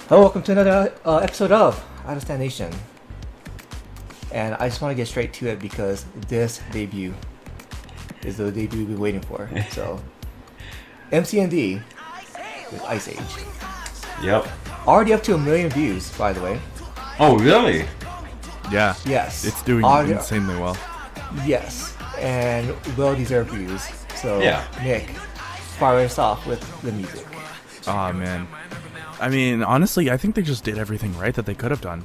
Hello, welcome to another episode of Out of Stand Nation. And I just want to get straight to it because this debut is the debut we've been waiting for. So, MCND with Ice Age. Yep. Already up to 1 million views, by the way. Oh, really? Yeah. Yes. It's doing insanely well. Yes. And well-deserved views. So, Yeah. Nick, fire us off with the music. Oh, man. I mean, honestly, I think they just did everything right that they could have done.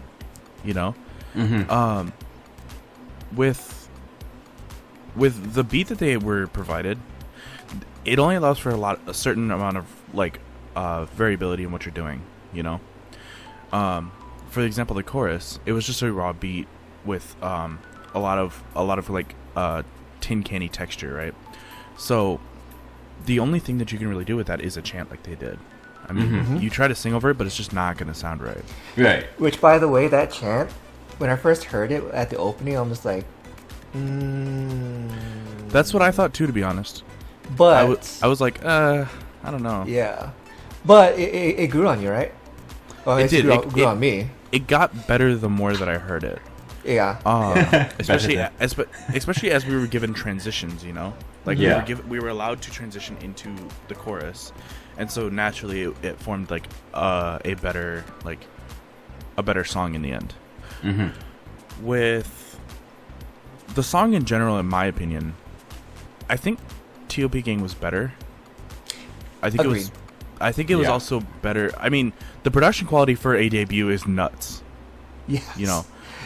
You know? Mm-hmm. With the beat that they were provided, it only allows for a certain amount of variability in what you're doing, you know. For example, the chorus, it was just a raw beat with a lot of tin canny texture, right? So the only thing that you can really do with that is a chant like they did. I mean, you try to sing over it, but it's just not going to sound right. Right. Which, by the way, that chant, when I first heard it at the opening, I'm just like, That's what I thought too, to be honest. But I was like, I don't know. Yeah, but it grew on you, right? Oh, It did. It grew on me. It got better the more that I heard it. Yeah. Especially as we were given transitions, you know, like we were allowed to transition into the chorus, and so naturally it formed like a better song in the end. Mm-hmm. With the song in general, in my opinion, I think T.O.P. Gang was better. I think Agreed. it was also better. I mean, the production quality for a debut is nuts. Yes. You know,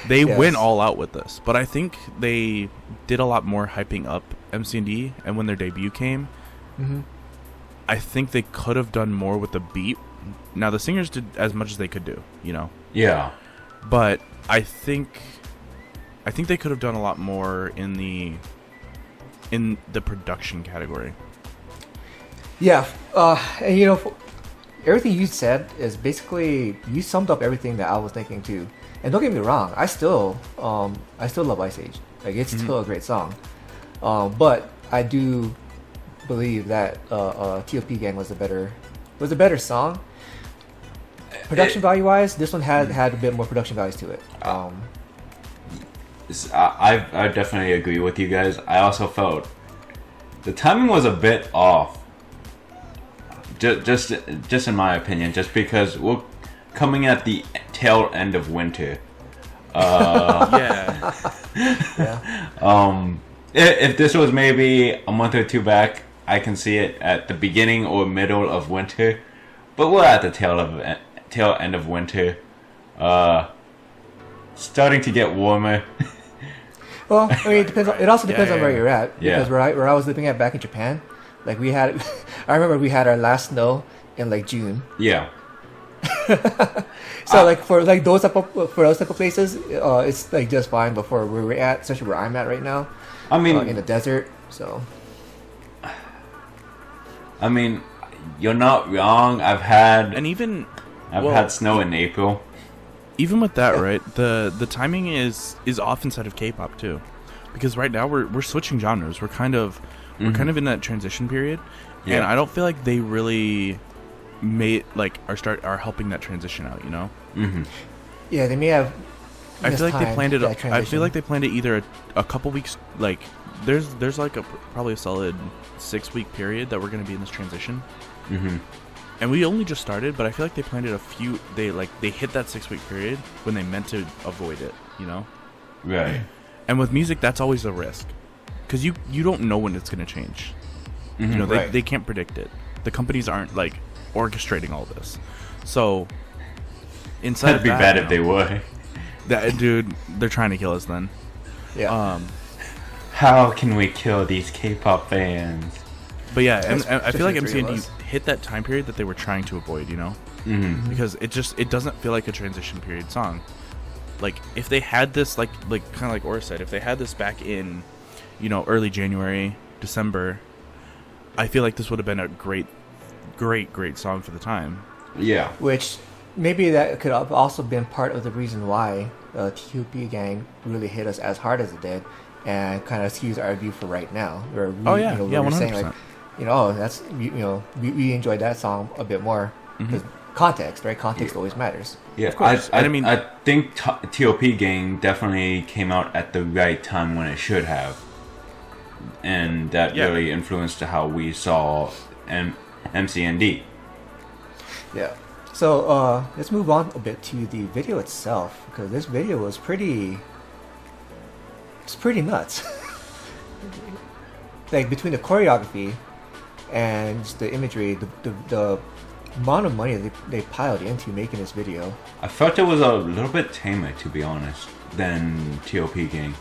they went all out with this, but I think they did a lot more hyping up MCND, and when their debut came, I think they could have done more with the beat. Now, the singers did as much as they could do, you know. Yeah. But I think they could have done a lot more in the production category. Yeah. And you know, everything you said is basically you summed up everything that I was thinking too. And don't get me wrong, I still love Ice Age. Like, it's still a great song. But I do believe that T.O.P. Gang was a better song. Production value wise, this one had a bit more production values to it. I definitely agree with you guys. I also felt the timing was a bit off. Just in my opinion, just because we're coming at the tail end of winter. Yeah. If this was maybe a month or two back, I can see it at the beginning or middle of winter, but we're at the tail end of winter. Starting to get warmer. Well, I mean, it depends. It also depends on where you're at. Because Yeah. where I was living at back in Japan, like we had, I remember we had our last snow in like June. Yeah. So like for those type of places, it's like just fine. But for where we're at, especially where I'm at right now, I mean, in the desert. So, I mean, you're not wrong. I've had snow in April. Even with that, right? The timing is off inside of K-pop too, because right now we're switching genres. We're kind of in that transition period, and I don't feel like they really are helping that transition out. You know? Mm-hmm. yeah, they may have. I feel like they planned it. that I feel like transition. they planned it either a couple weeks. Like there's like probably a solid 6-week period that we're going to be in this transition. Mm-hmm. And we only just started, but I feel like they planned it they hit that 6-week period when they meant to avoid it, you know? Right. And with music, that's always a risk. Because you don't know when it's going to change. Mm-hmm. You know, Right. they can't predict it. The companies aren't, orchestrating all this. So, inside That'd be bad if they were. Dude, they're trying to kill us then. Yeah. How can we kill these K-pop fans? But yeah, and That's I feel like just the three of MCND us. hit that time period that they were trying to avoid, you know? Mm-hmm. Because it doesn't feel like a transition period song. Like, if they had this, kind of like Aura said, if they had this back in, early January, December, I feel like this would have been a great song for the time. Yeah. Which maybe that could have also been part of the reason why T.O.P. Gang really hit us as hard as it did, and kind of skews our view for right now. Where we, Oh, yeah. where Yeah, we're saying 100%. that's we enjoyed that song a bit more because context, right? Context always matters. Yeah, course. I And I mean- I think TOP Gang definitely came out at the right time when it should have, and that Yeah. really influenced how we saw MCND. Yeah. So let's move on a bit to the video itself, because this video was it's pretty nuts. Like between the choreography and just the imagery, the amount of money they piled into making this video. I felt it was a little bit tamer, to be honest, than TOP Gang.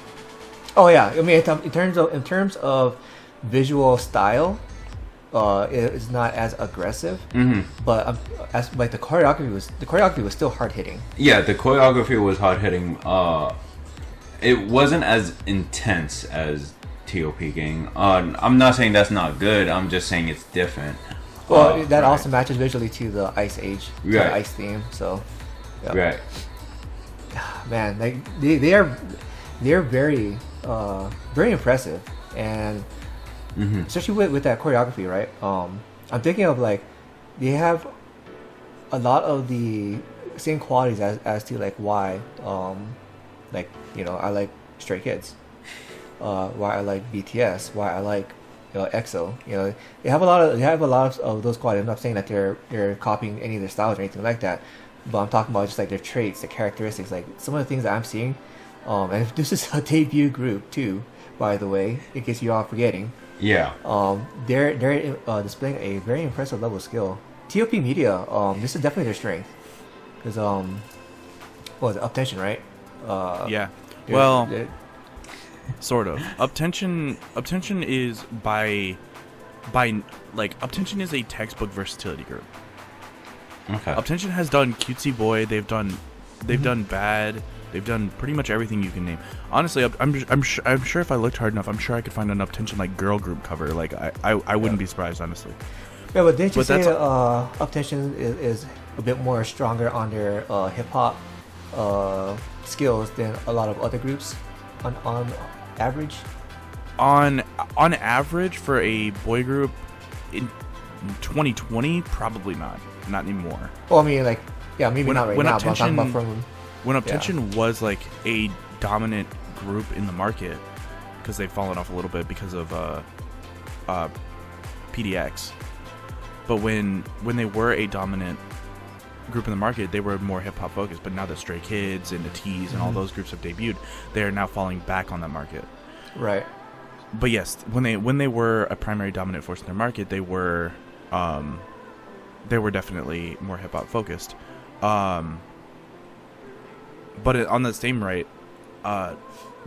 Oh yeah, I mean in terms of visual style, it's not as aggressive. Mm-hmm. But as like the choreography was still hard hitting. Yeah, the choreography was hard hitting. It wasn't as intense as TOP Gang. I'm not saying that's not good. I'm just saying it's different. Well, that right. also matches visually to the Ice Age, to the Right. Ice theme. So, yeah. Right. Man, like they're very very impressive, and Mm-hmm. especially with that choreography, right? I'm thinking of like they have a lot of the same qualities as to like why like I like Stray Kids, why I like BTS, why I like EXO. They have a lot of those qualities. I'm not saying that they're copying any of their styles or anything like that, but I'm talking about just like their traits, their characteristics, like some of the things that I'm seeing. And if this is a debut group too, by the way, in case you're all forgetting. Yeah. They're displaying a very impressive level of skill. TOP Media, this is definitely their strength, because what was it, Uptension, right? Yeah. they're- Well, they're- sort of. Uptension is by like Uptension is a textbook versatility group. Okay. Uptension has done Cutesy Boy. They've done Bad. They've done pretty much everything you can name. Honestly, I'm sure if I looked hard enough, I'm sure I could find an Uptension like girl group cover. Like I wouldn't be surprised, honestly. yeah, but didn't you But say that's- Uptension is a bit more stronger on their hip hop skills than a lot of other groups on average? On average, for a boy group in 2020, probably not anymore. Well, I mean, like, yeah, maybe When- not right when now, but I'm talking about Uptension- from. When Uptension was like a dominant group in the market, because they've fallen off a little bit because of PDX. But when they were a dominant group in the market, they were more hip hop focused. But now the Stray Kids and the T's and all those groups have debuted, they are now falling back on that market. Right. But yes, when they were a primary dominant force in their market, they were definitely more hip hop focused. But on the same rate,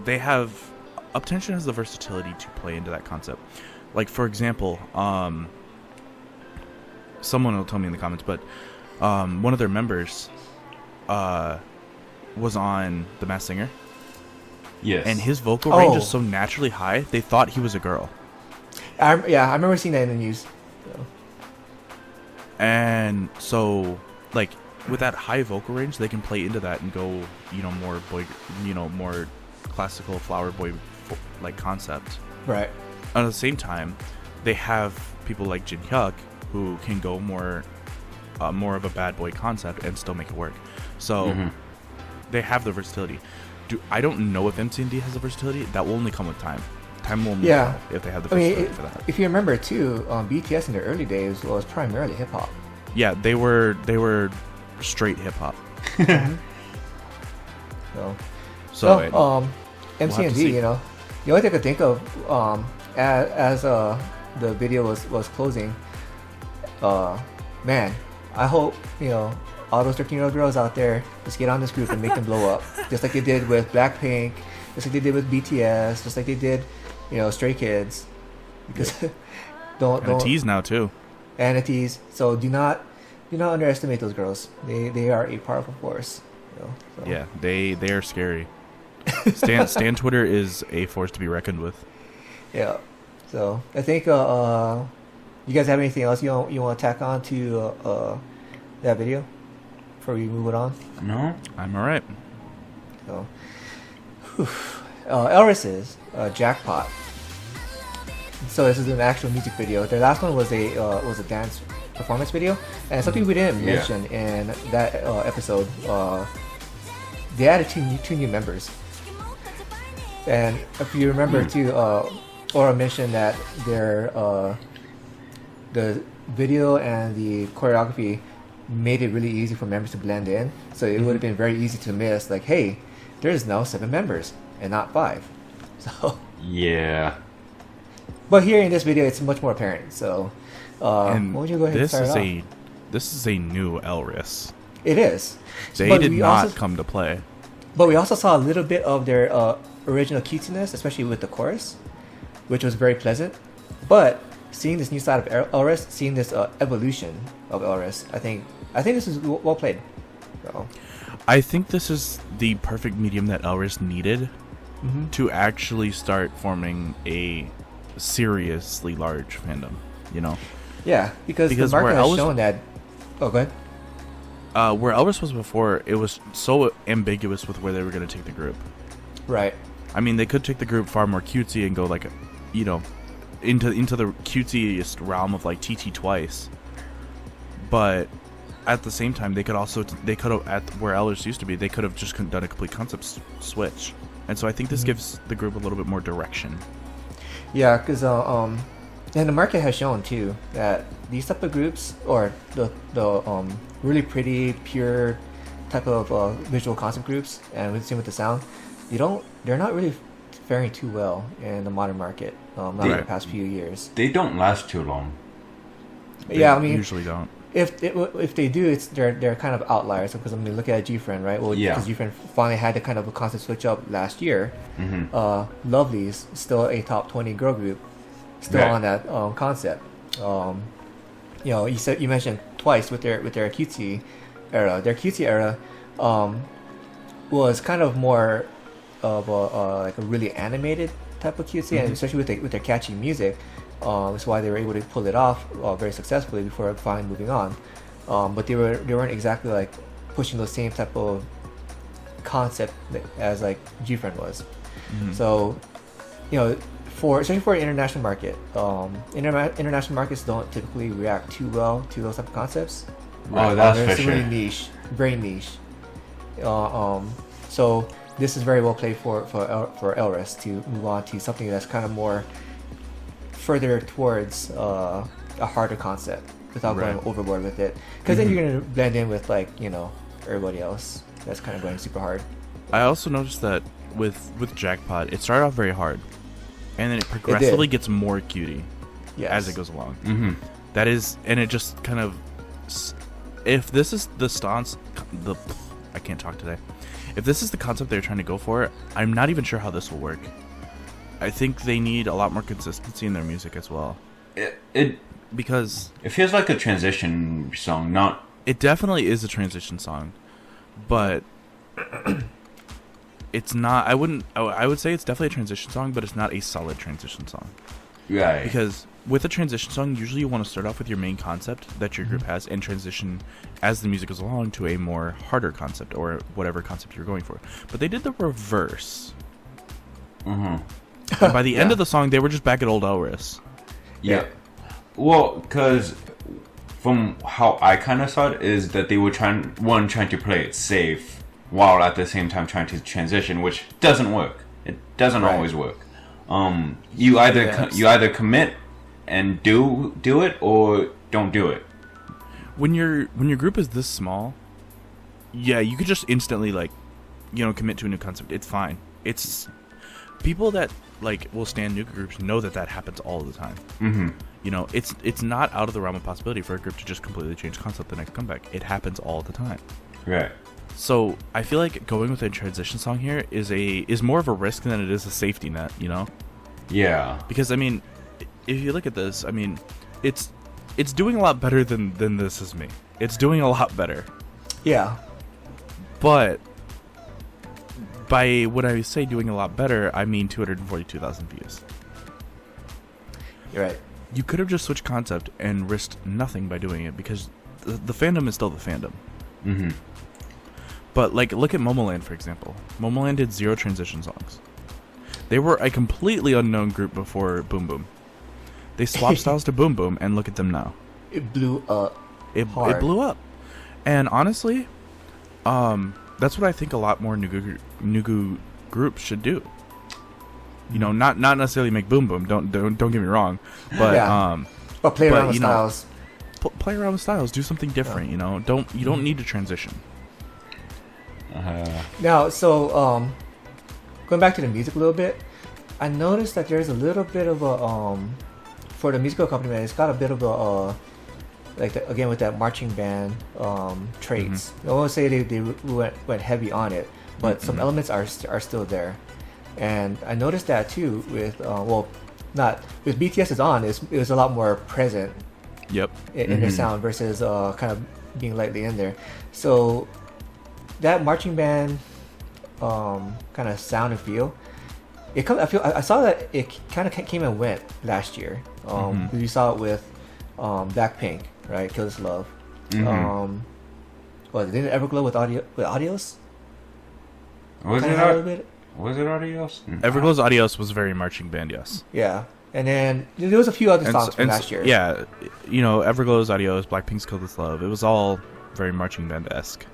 they have Uptension has the versatility to play into that concept. Like, for example, someone will tell me in the comments, but one of their members was on The Masked Singer, Yes. and his vocal range Oh. is so naturally high, they thought he was a girl. I remember seeing that in the news. So. And so, like, with that high vocal range, they can play into that and go, more boy, more classical flower boy, like, concept. Right. At the same time, they have people like Jin Hyuk who can go more of a bad boy concept and still make it work. So they have the versatility. I don't know if MCND has the versatility. That will only come with time. Time will Yeah. know if they have the I mean, versatility for that. if you remember too, BTS in their early days was primarily hip hop. Yeah, they were straight hip hop. So, So MCND, see. the only thing I could think of as the video was closing, man, I hope all those 13-year-old girls out there just get on this group and make them blow up, just like they did with Blackpink, just like they did with BTS, just like they did, Stray Kids, because don't and a tease now too. and a tease. So do not underestimate those girls. They are a powerful force. So. Yeah, they are scary. Stan Twitter is a force to be reckoned with. Yeah. So I think you guys have anything else you want to tack on to that video before we move it on? No. I'm all right. So ELRIS Jackpot. So this is an actual music video. Their last one was a dance performance video, and something we didn't mention in that episode. They added two new members, and if you remember too, Aura mentioned that the video and the choreography made it really easy for members to blend in. So it would have been very easy to miss, like, hey, there's now 7 members and not 5. So yeah. But here in this video, it's much more apparent. So why don't you go ahead and start off? This is a new ELRIS. It is. They But did we not also- come to play. But we also saw a little bit of their original cutesiness, especially with the chorus, which was very pleasant. But seeing this new side of ELRIS, seeing this evolution of ELRIS, I think this is well played. So. I think this is the perfect medium that ELRIS needed to actually start forming a seriously large fandom, you know? Yeah, because the where market has ELRIS- shown that... Oh, go ahead. Where ELRIS was before, it was so ambiguous with where they were going to take the group. Right. I mean, they could take the group far more cutesy and go, like, you know, into the cutesiest realm of, like, TT Twice. But at the same time, they could have, at where ELRIS used to be, they could have just done a complete concept switch. And so I think this gives the group a little bit more direction. Yeah, because and the market has shown too that these type of groups, or the really pretty, pure type of visual concept groups, and we've seen with the sound, they're not really faring too well in the modern market. Not in the past few years. They don't last too long. Yeah, I mean, usually don't. If they do, they're kind of outliers. Because I mean, look at GFriend, right? Well, because GFriend finally had the kind of a concept switch up last year. Lovely's still a top 20 girl group, still on that concept. You know, you mentioned Twice with their cutesy era. Their cutesy era was kind of more of like a really animated type of cutesy, and especially with their catchy music. That's why they were able to pull it off very successfully before finally moving on. But they weren't exactly like pushing the same type of concept as like GFriend was. So, you know, especially for an international market, international markets don't typically react too well to those type of concepts. Oh, that's They're for sure. really niche, very niche. So this is very well played for ELRIS to move on to something that's kind of more further towards a harder concept without going overboard with it, because then you're gonna blend in with, like, you know, everybody else that's kind of going super hard. I also noticed that with Jackpot, it started off very hard, and then it progressively gets more cutie as it goes along. That is, and it just kind of, if this is the stance, I can't talk today. If this is the concept they're trying to go for, I'm not even sure how this will work. I think they need a lot more consistency in their music as well. Because it feels like a transition song, not... It definitely is a transition song, but it's not... I would say it's definitely a transition song, but it's not a solid transition song. Right. Because with a transition song, usually you want to start off with your main concept that your group has and transition as the music goes along to a more harder concept or whatever concept you're going for. But they did the reverse. And by the end of the song, they were just back at old ELRIS. Yeah. Well, because from how I kind of saw it is that they were trying to play it safe while at the same time trying to transition, which doesn't work. It doesn't always work. You either commit and do it or don't do it. When your group is this small, yeah, you could just instantly, like, you know, commit to a new concept. It's fine. It's people that, like, will stand new groups know that happens all the time. You know, it's not out of the realm of possibility for a group to just completely change concept the next comeback. It happens all the time. Right. So I feel like going with a transition song here is more of a risk than it is a safety net, you know? Yeah. Because I mean, if you look at this, I mean, it's doing a lot better than This Is Me. It's doing a lot better. Yeah. But by when I say doing a lot better, I mean 242,000 views. You're right. You could have just switched concept and risked nothing by doing it because the fandom is still the fandom. But, like, look at Momoland, for example. Momoland did 0 transition songs. They were a completely unknown group before Boom Boom. They swapped styles to Boom Boom, and look at them now. it blew up. It hard. blew up, and honestly, that's what I think a lot more Nugu groups should do. You know, not necessarily make boom boom. Don't get me wrong, but Yeah. But play around with you know, styles. play around with styles. Do something different. You know, you don't need to transition. Now, so going back to the music a little bit, I noticed that there's a little bit of a for the musical accompaniment, it's got a bit of a again with that marching band traits. I won't say they went heavy on it, but some elements are still there. And I noticed that too with not with BTS is on. It was a lot more present. Yep. In their sound versus kind of being lightly in there. So that marching band kind of sound and feel. I saw that it kind of came and went last year. We saw it with Blackpink, right? Kill This Love. Didn't it ever glow with Adios? Was Kinda it had a little bit. Was it Adios? Everglow's Adios was very marching band, yes. Yeah, and then there was a few other songs from last year. Yeah, you know, Everglow's Adios, Blackpink's Kill This Love. It was all very marching band-esque.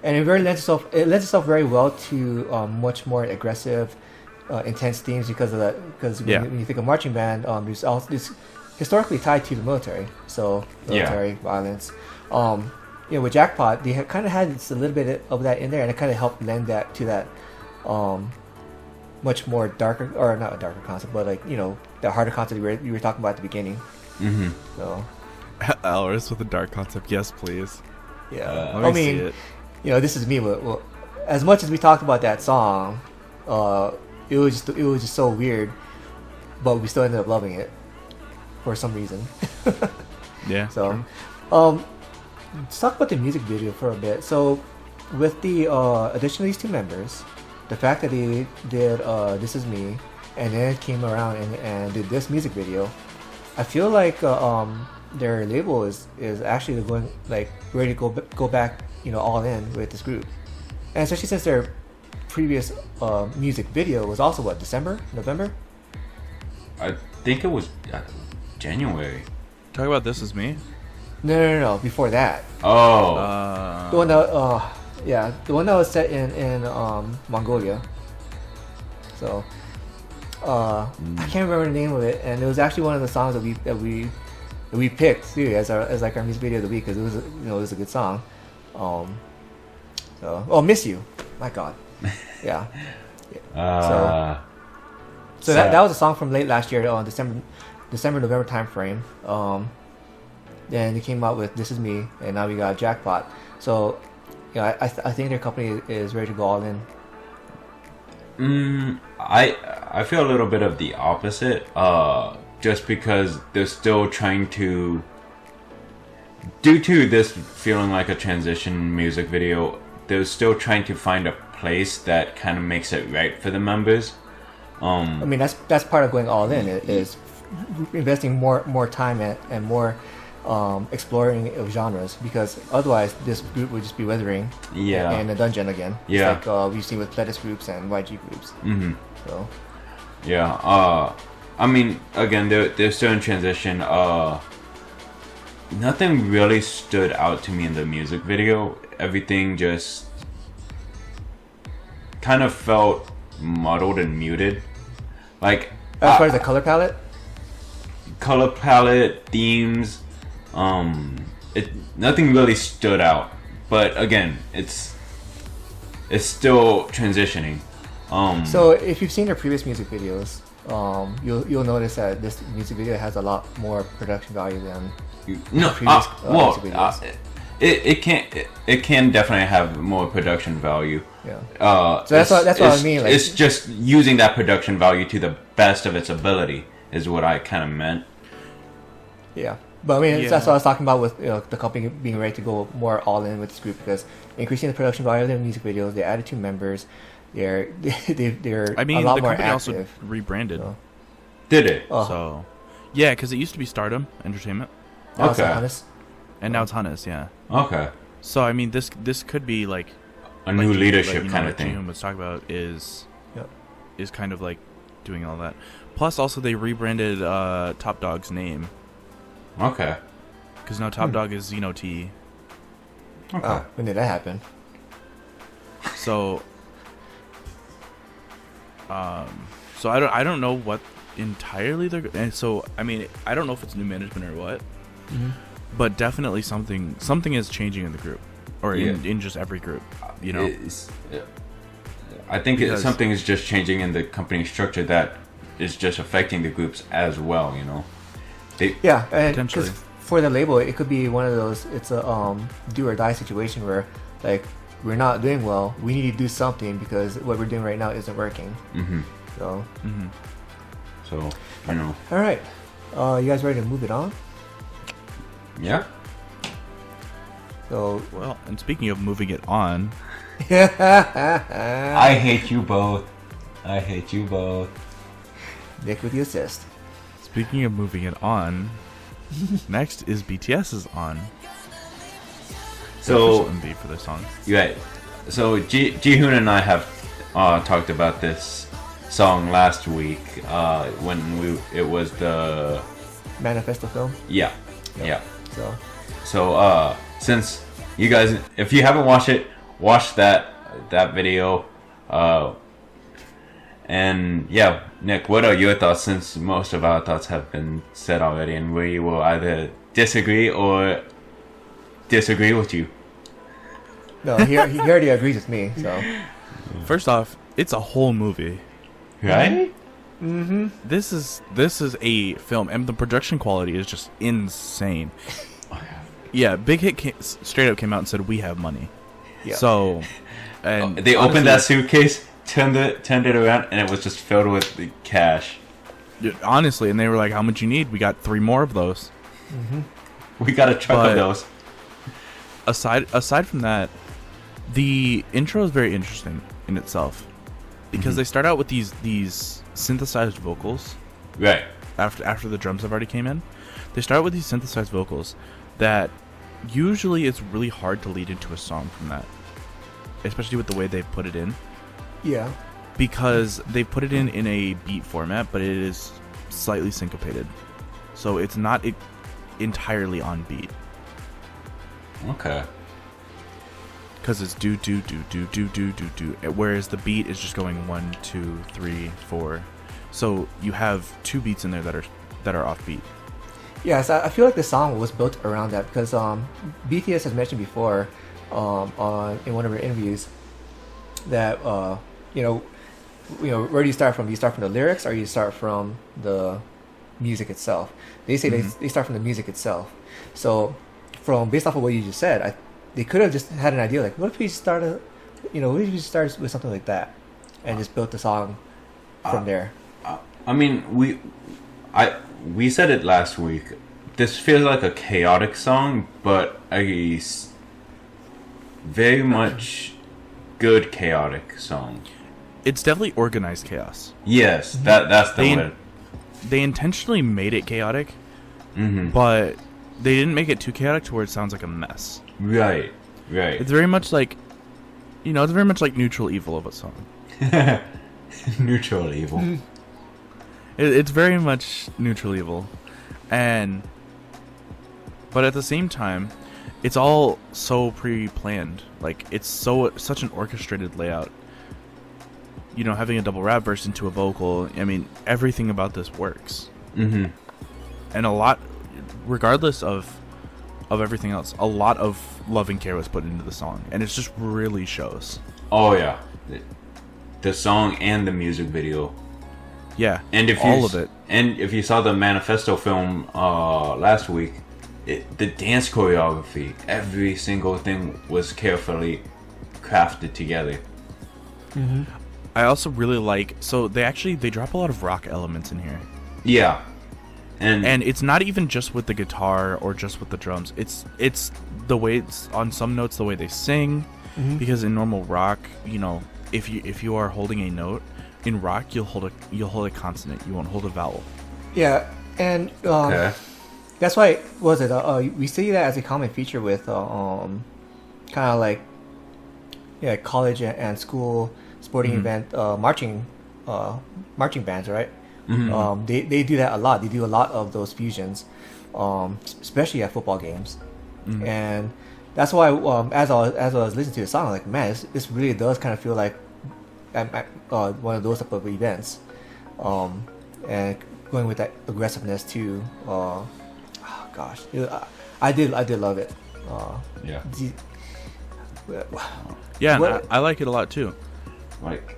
And it lends itself very well to much more aggressive, intense themes because of that. Because when you think of marching band, it's historically tied to the military, so military violence. With Jackpot, they kind of had a little bit of that in there, and it kind of helped lend that to that much more darker, or not a darker concept, but the harder concept you were talking about at the beginning. So ELRIS with a dark concept, yes, please. Yeah, Let me see it. This is me. Well, as much as we talked about that song, it was just so weird, but we still ended up loving it for some reason. Yeah. So, let's talk about the music video for a bit. So, with the addition of these two members, the fact that they did "This Is Me" and then came around and did this music video, I feel like their label is actually going ready to go back, all in with this group, and especially since their previous music video was also November. I think it was January. Talk about This Is Me. No. Before that. Oh. The one that, the one that was set in Mongolia. So, I can't remember the name of it, and it was actually one of the songs that we picked too as our music video of the week because it was it was a good song. Miss You, my God, yeah. So that was a song from late last year, November time frame. Then they came out with This Is Me, and now we got Jackpot. So, I think their company is ready to go all in. I feel a little bit of the opposite. Just because they're still trying to, due to this feeling like a transition music video, they're still trying to find a place that kind of makes it right for the members. I mean, that's part of going all in. Is investing more time and more exploring of genres, because otherwise this group would just be withering in a dungeon again. Yeah, just like we've seen with Pledis groups and YG groups. So I mean, again, they're still in transition. Nothing really stood out to me in the music video. Everything just kind of felt muddled and muted. Like as far as the color palette, themes, nothing really stood out. But again, it's still transitioning. So if you've seen their previous music videos, you'll notice that this music video has a lot more production value than previous music videos. It can definitely have more production value. Yeah. So that's what I mean. Like, it's just using that production value to the best of its ability is what I kind of meant. Yeah, but I mean that's what I was talking about with the company being ready to go more all in with this group, because increasing the production value of their music videos, they added 2 members. They're I mean, a lot the more company active. also rebranded. So. Did it? So, yeah, because it used to be Stardom Entertainment. Okay. And now it's Hannes, yeah. Okay. So I mean, this could be like a new leadership kind of like thing. Jihun was talking about is kind of like doing all that. Plus, also they rebranded Top Dog's name. Okay. because now Top Dog is Xeno T. Okay. When did that happen? So, so I don't know what entirely they're. And so I mean, I don't know if it's new management or what, but definitely something is changing in the group, or in just every group. You know, I think something is just changing in the company structure that is just affecting the groups as well. You know, Yeah, and Potentially. 'cause for the label, it could be one of those. It's a do or die situation where like we're not doing well. We need to do something because what we're doing right now isn't working. So, so you know. all right, you guys ready to move it on? Yeah. So, well, and speaking of moving it on, I hate you both. I hate you both. Nick with the assist. speaking of moving it on, next is BTS's On. So MV for this song. right. So Jihoon and I have talked about this song last week when it was the Manifesto film. yeah. So, Since you guys, if you haven't watched it, watch that video. And yeah, Nick, what are your thoughts? Since most of our thoughts have been said already, and we will either disagree or disagree with you. no, he already agrees with me. So, First off, it's a whole movie. Right? This is a film, and the production quality is just insane. Yeah, Big Hit straight up came out and said we have money. yeah. So, and They opened that suitcase, turned it around, and it was just filled with the cash. honestly, and they were like, "How much you need?" We got 3 more of those. We got a truck But- of those. Aside from that, the intro is very interesting in itself because they start out with these synthesized vocals. Right. After the drums have already came in, they start with these synthesized vocals that usually it's really hard to lead into a song from that, especially with the way they put it in, yeah. because they put it in a beat format, but it is slightly syncopated, so it's not entirely on beat, Okay. because it's do do do do do do do do, whereas the beat is just going 1 2 3 4, so you have 2 beats in there that are off beat. Yes, I feel like the song was built around that because BTS has mentioned before in one of her interviews that where do you start from? Do you start from the lyrics or you start from the music itself? They say they start from the music itself. So based off of what you just said, they could have just had an idea like, what if we start with something like that and just built the song from there. I mean, we said it last week. This feels like a chaotic song, but a very much good chaotic song. It's definitely organized chaos. Yes, that's the word. They intentionally made it chaotic, but they didn't make it too chaotic to where it sounds like a mess. Right. It's very much like, Neutral Evil of a song. Neutral Evil. It's very much Neutral Evil, but at the same time, it's all so pre-planned. Like, it's such an orchestrated layout. Having a double rap verse into a vocal. I mean, everything about this works. And a lot, regardless of everything else, a lot of love and care was put into the song, and it just really shows. Oh yeah, the song and the music video. Yeah, And all of it. And if you saw the Manifesto film last week, the dance choreography, every single thing was carefully crafted together. I also really like. So they drop a lot of rock elements in here. Yeah, And it's not even just with the guitar or just with the drums. It's the way it's on some notes, the way they sing. Because in normal rock, if you are holding a note in rock, you'll hold a consonant. You won't hold a vowel. Yeah, and okay. that's why we see that as a common feature with kind of like college and school sporting event marching bands, right? They do that a lot. They do a lot of those fusions especially at football games. And that's why as I was listening to the song, I'm like, man, this really does kind of feel like one of those type of events, and going with that aggressiveness too. Oh gosh, I did love it. Yeah. Yeah, and What- I like it a lot too. Like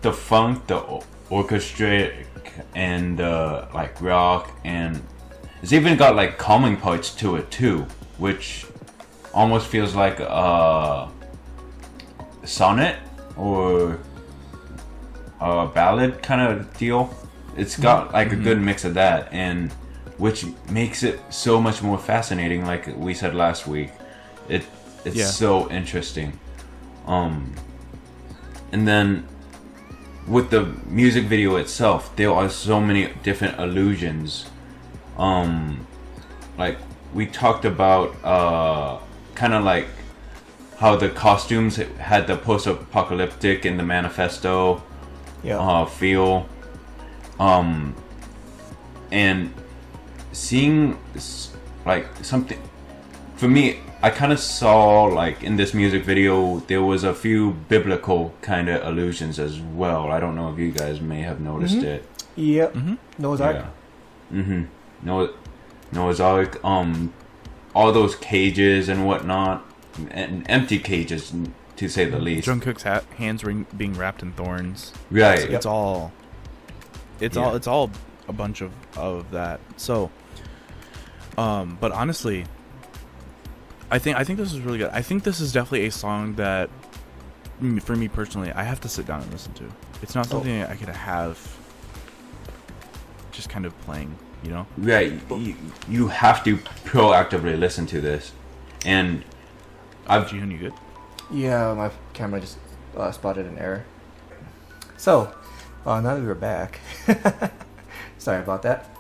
the funk, the orchestrated, and like rock, and it's even got like calming parts to it too, which almost feels like a sonnet or a ballad kind of deal. It's got like a good mix of that, and which makes it so much more fascinating. Like we said last week, it's so interesting. And then with the music video itself, there are so many different allusions. Like we talked about, kind of like how the costumes had the post-apocalyptic and the manifesto feel. And seeing like something, for me, I kind of saw like in this music video there was a few biblical kind of allusions as well. I don't know if you guys may have noticed it. Yep. Noah's Ark. Noah's Ark. All those cages and whatnot, and empty cages to say the least. Jungkook's hands being wrapped in thorns. Right. It's all a bunch of that. So, but honestly, I think this is really good. I think this is definitely a song that, for me personally, I have to sit down and listen to. It's not something I could have just kind of playing, you know? Right. You have to proactively listen to this, and Jihoon, you good? Yeah, my camera just spotted an error. So, now that we're back, sorry about that.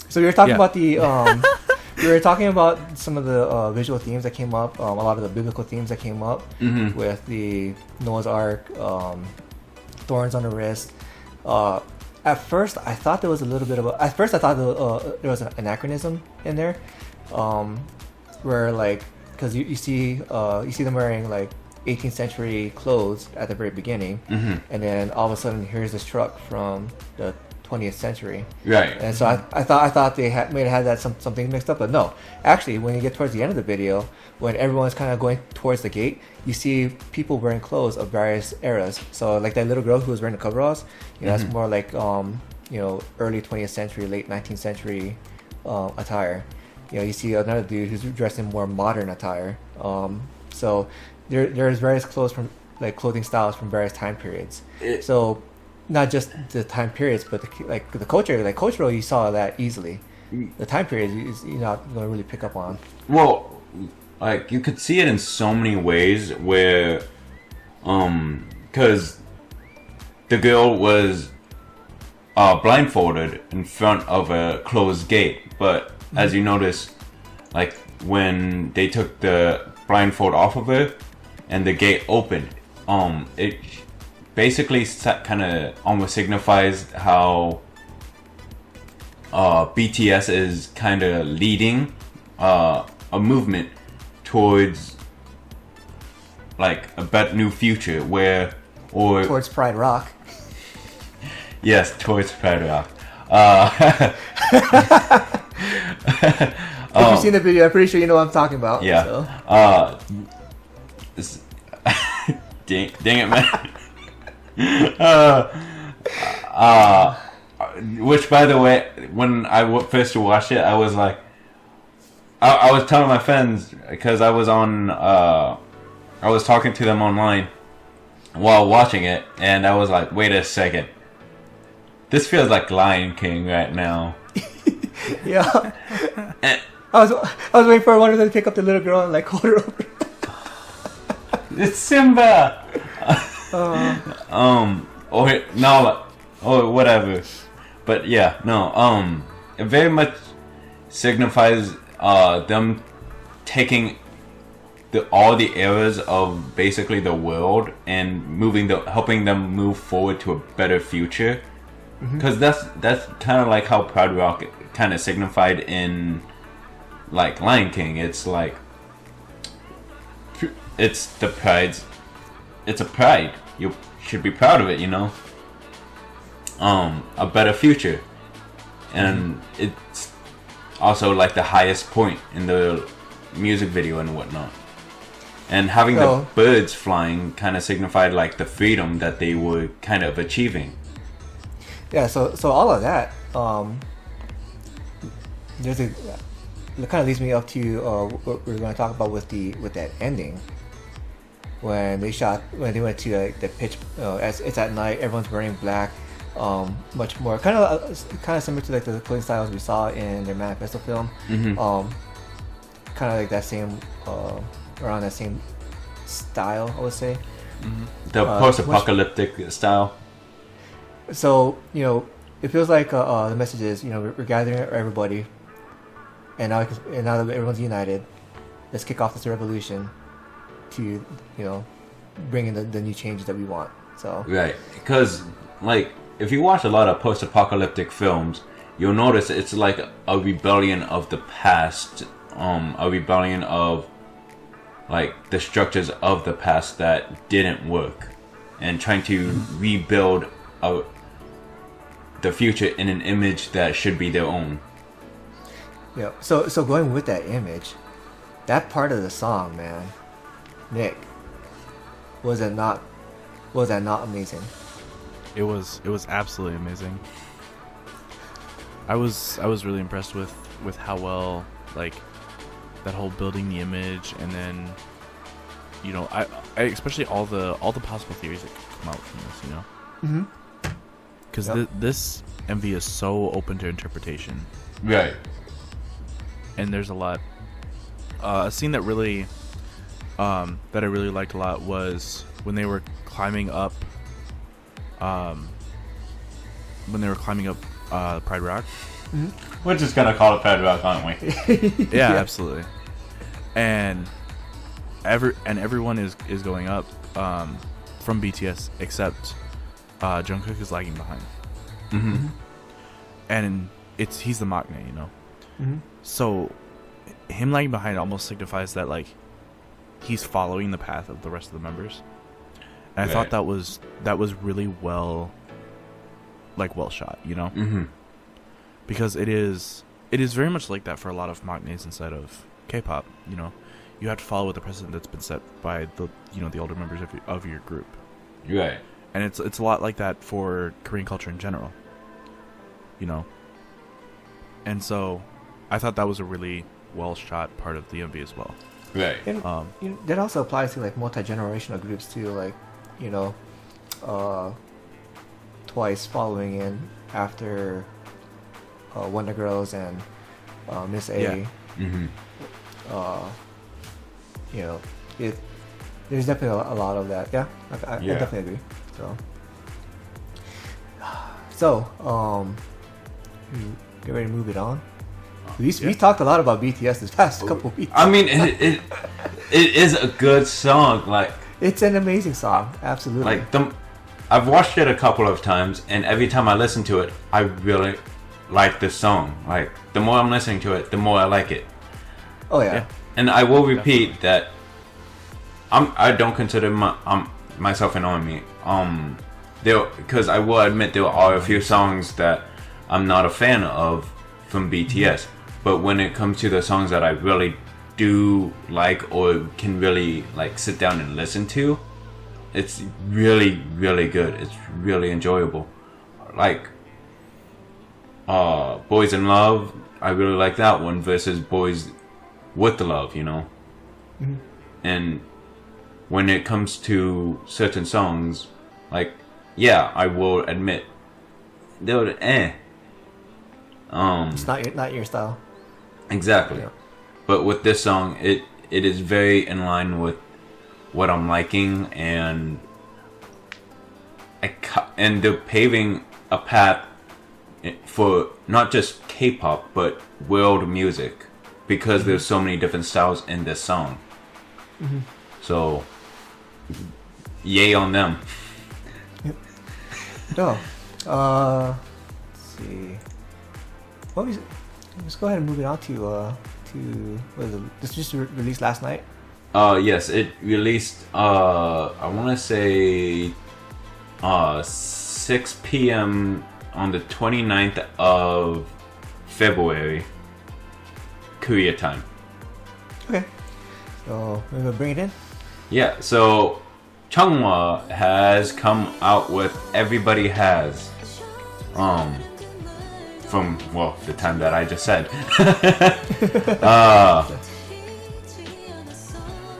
So we were talking about the we were talking about some of the visual themes that came up, a lot of the biblical themes that came up with the Noah's Ark, thorns on the wrist. At first, I thought there was a little bit of there was an anachronism in there, where like, because you see them wearing like 18th century clothes at the very beginning, and then all of a sudden here's this truck from the 20th century. Right. And so I thought they may have had that something mixed up, but no. Actually, when you get towards the end of the video, when everyone's kind of going towards the gate, you see people wearing clothes of various eras. So like that little girl who was wearing the coveralls, that's more like early 20th century, late 19th century attire. You see another dude who's dressed in more modern attire. So there's various clothing styles from various time periods. So not just the time periods, but the culture. Like cultural, you saw that easily. The time periods, you're not going to really pick up on. Well, like you could see it in so many ways where, because the girl was blindfolded in front of a closed gate, but as you notice, like when they took the blindfold off of her and the gate opened, it basically kind of almost signifies how BTS is kind of leading a movement towards like a better new future Towards Pride Rock. Yes, towards Pride Rock. If you've seen the video, I'm pretty sure you know what I'm talking about. Yeah. So. Dang it, man. Which, by the way, when I first watched it, I was like, I was telling my friends because I was talking to them online while watching it, and I was like, wait a second, this feels like Lion King right now. Yeah. I was waiting for one of them to pick up the little girl and like hold her over. It's Simba. Or whatever. But yeah, no. It very much signifies them taking all the eras of basically the world and helping them move forward to a better future. because that's kind of like how Pride Rock kind of signified in like Lion King. It's like it's the pride's it's a pride. You should be proud of it, you know. A better future, and it's also like the highest point in the music video and whatnot. And having the birds flying kind of signified like the freedom that they were kind of achieving. Yeah, so all of that, it kind of leads me up to what we're going to talk about with that ending. When they went to the pitch, it's at night, everyone's wearing black, much more kind of similar to like the clothing styles we saw in their manifesto film. Kind of like that same around that same style, I would say. The post-apocalyptic style. So, you know, it feels like the message is, you know, we're gathering everybody, and now that everyone's united, let's kick off this revolution to, you know, bring in the new changes that we want. So right, because like if you watch a lot of post-apocalyptic films, you'll notice it's like a rebellion of the past, a rebellion of like the structures of the past that didn't work, and trying to rebuild the future in an image that should be their own. Yeah. So going with that image, that part of the song, man, Nick, was that not amazing? It was absolutely amazing. I was really impressed with how well, like, that whole building the image, and then, you know, I especially all the possible theories that could come out from this, you know. Because this MV is so open to interpretation. Right. And there's a lot. A scene that really, that I really liked a lot was when they were climbing up. Pride Rock. We're just gonna call it Pride Rock, aren't we? Yeah, absolutely. And everyone is going up from BTS except Jungkook is lagging behind. And he's the maknae, you know. So him lagging behind almost signifies that like he's following the path of the rest of the members. And I thought that was really well shot, you know. Because it is very much like that for a lot of maknaes inside of K-pop, you know. You have to follow with the precedent that's been set by the older members of your group. Right. And it's a lot like that for Korean culture in general, you know. And so I thought that was a really well shot part of the MV as well. Right. And you know, that also applies to like multi-generational groups too, like, you know, Twice following in after Wonder Girls and Miss A. Yeah. You know, there's definitely a lot of that. Yeah, I definitely agree. So, get ready to move it on. We talked a lot about BTS this past couple weeks. I mean, it is a good song. Like, it's an amazing song, absolutely. Like I've watched it a couple of times, and every time I listen to it, I really like this song. Like, the more I'm listening to it, the more I like it. Oh yeah. And I will repeat that I don't consider myself an army. Because I will admit there are a few songs that I'm not a fan of from BTS. But when it comes to the songs that I really do like or can really like sit down and listen to, it's really, really good. It's really enjoyable. Like Boys in Love, I really like that one versus Boys with the Love, you know. And when it comes to certain songs, like, yeah, I will admit they're it's not your style. Exactly. Yeah. But with this song, it is very in line with what I'm liking, and they're paving a path for not just K-pop but world music, because there's so many different styles in this song. So, yay on them. No. see. Well, let's go ahead and move it on to what is it? This just released last night. Yes, it released. I want to say, 6 p.m. on the 29th of February, Korea time. Okay. So we're gonna bring it in. Yeah. So Chungha has come out with Everybody Has. From the time that I just said.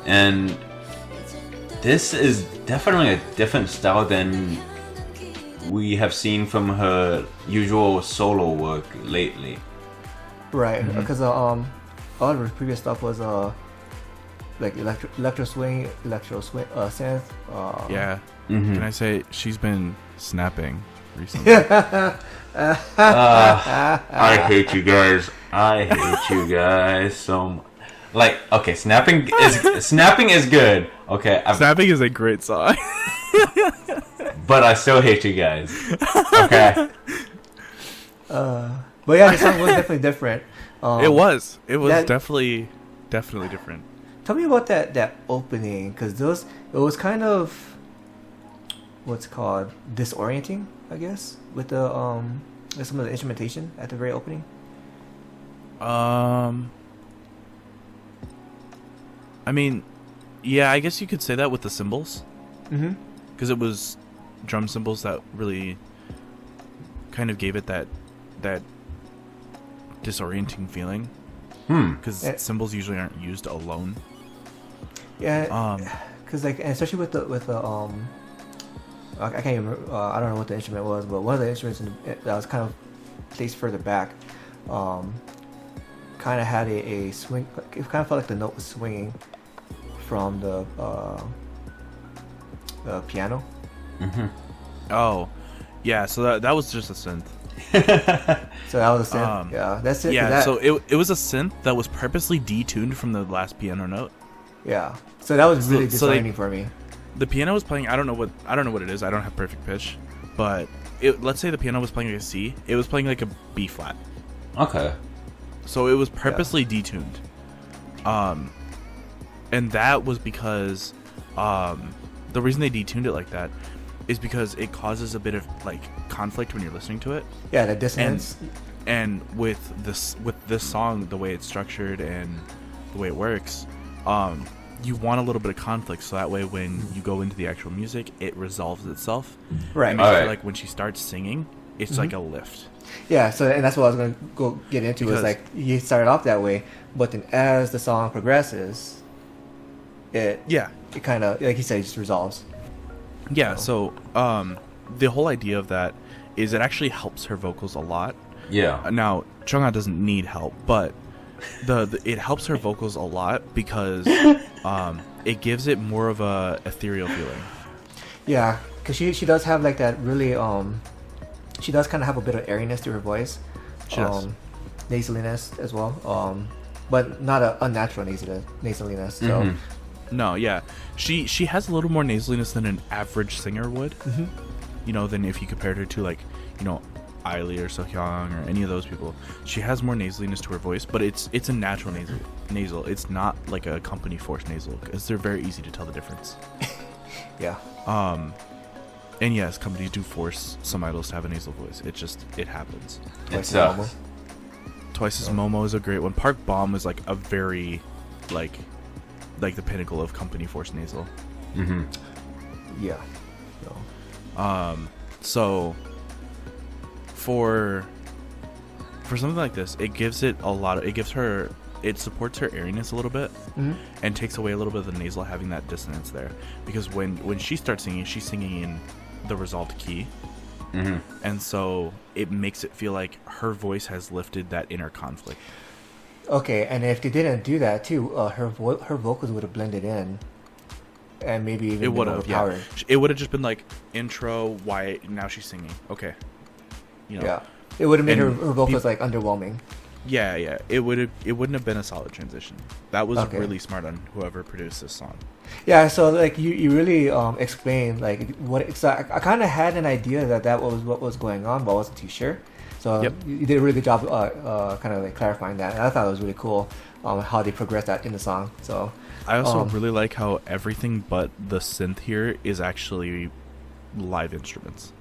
And this is definitely a different style than we have seen from her usual solo work lately. Right, because a lot of her previous stuff was like electro swing, synth. Yeah. Mm-hmm. Can I say she's been snapping recently? I hate you guys. I hate you guys so much. Like, okay, snapping is good. Okay, Snapping is a great song. but I still hate you guys. Okay. But yeah, the song was definitely different. It was that- definitely different. Tell me about that opening, because it was kind of what's it called, disorienting, I guess, with the with some of the instrumentation at the very opening. I mean, yeah, I guess you could say that with the cymbals, Mm-hmm. because it was drum cymbals that really kind of gave it that disorienting feeling. Because cymbals usually aren't used alone. Yeah. Because like, and especially with the I can't even I don't know what the instrument was, but one of the instruments that was kind of placed further back, kind of had a swing. It kind of felt like the note was swinging from the piano. Mm-hmm. Oh, yeah. So that was just a synth. So that was a synth. Yeah, that's it. Yeah. So it was a synth that was purposely detuned from the last piano note. Yeah. So that was really So they- disorienting for me. The piano was playing. I don't know what it is. I don't have perfect pitch, but let's say the piano was playing like a C. It was playing like a B flat. Okay. So it was purposely detuned. And that was because the reason they detuned it like that is because it causes a bit of like conflict when you're listening to it. Yeah, the dissonance. And with this song, the way it's structured and the way it works, you want a little bit of conflict, so that way when you go into the actual music, it resolves itself. Right. It makes Alright. it like when she starts singing, it's like a lift. Yeah, so and that's what I was gonna go get into. Because- Was like you started off that way, but then as the song progresses, it kind of, like you said, it just resolves. Yeah, so the whole idea of that is it actually helps her vocals a lot. Yeah. Now, Chungha doesn't need help, but it helps her vocals a lot because it gives it more of a ethereal feeling. Yeah, because she does have like that really she does kind of have a bit of airiness to her voice. She does. Nasaliness as well. But not an unnatural nasaliness. So. Mhm. No, yeah, she has a little more nasaliness than an average singer would. Mhm. You know, than if you compared her to like, you know, ELRIS or Sohyang or any of those people. She has more nasaliness to her voice, but it's a natural nasal. It's not like a company forced nasal, because they're very easy to tell the difference. Yeah. And yes, companies do force some idols to have a nasal voice. It happens. It Twice as sucks. Momo. Twice as Momo is a great one. Park Bomb is like a very like the pinnacle of company forced nasal. Mm-hmm. Yeah. So. So for something like this, it gives it a lot of, it supports her airiness a little bit, and takes away a little bit of the nasal having that dissonance there, because when she starts singing, she's singing in the resolved key, and so it makes it feel like her voice has lifted that inner conflict. Okay, and if they didn't do that too, her vocals would have blended in, and maybe even It been would have, yeah. overpowered. It would have just been like intro, why now she's singing. Okay, you know. Yeah, it would have made her And vocals like underwhelming. Yeah. It wouldn't have been a solid transition. That was Okay. really smart on whoever produced this song. Yeah, so like you really explained like what. So I kind of had an idea that was what was going on, but I wasn't too sure. So Yep. you did a really good job kind of like clarifying that. And I thought it was really cool how they progressed that in the song. So I also really like how everything but the synth here is actually live instruments.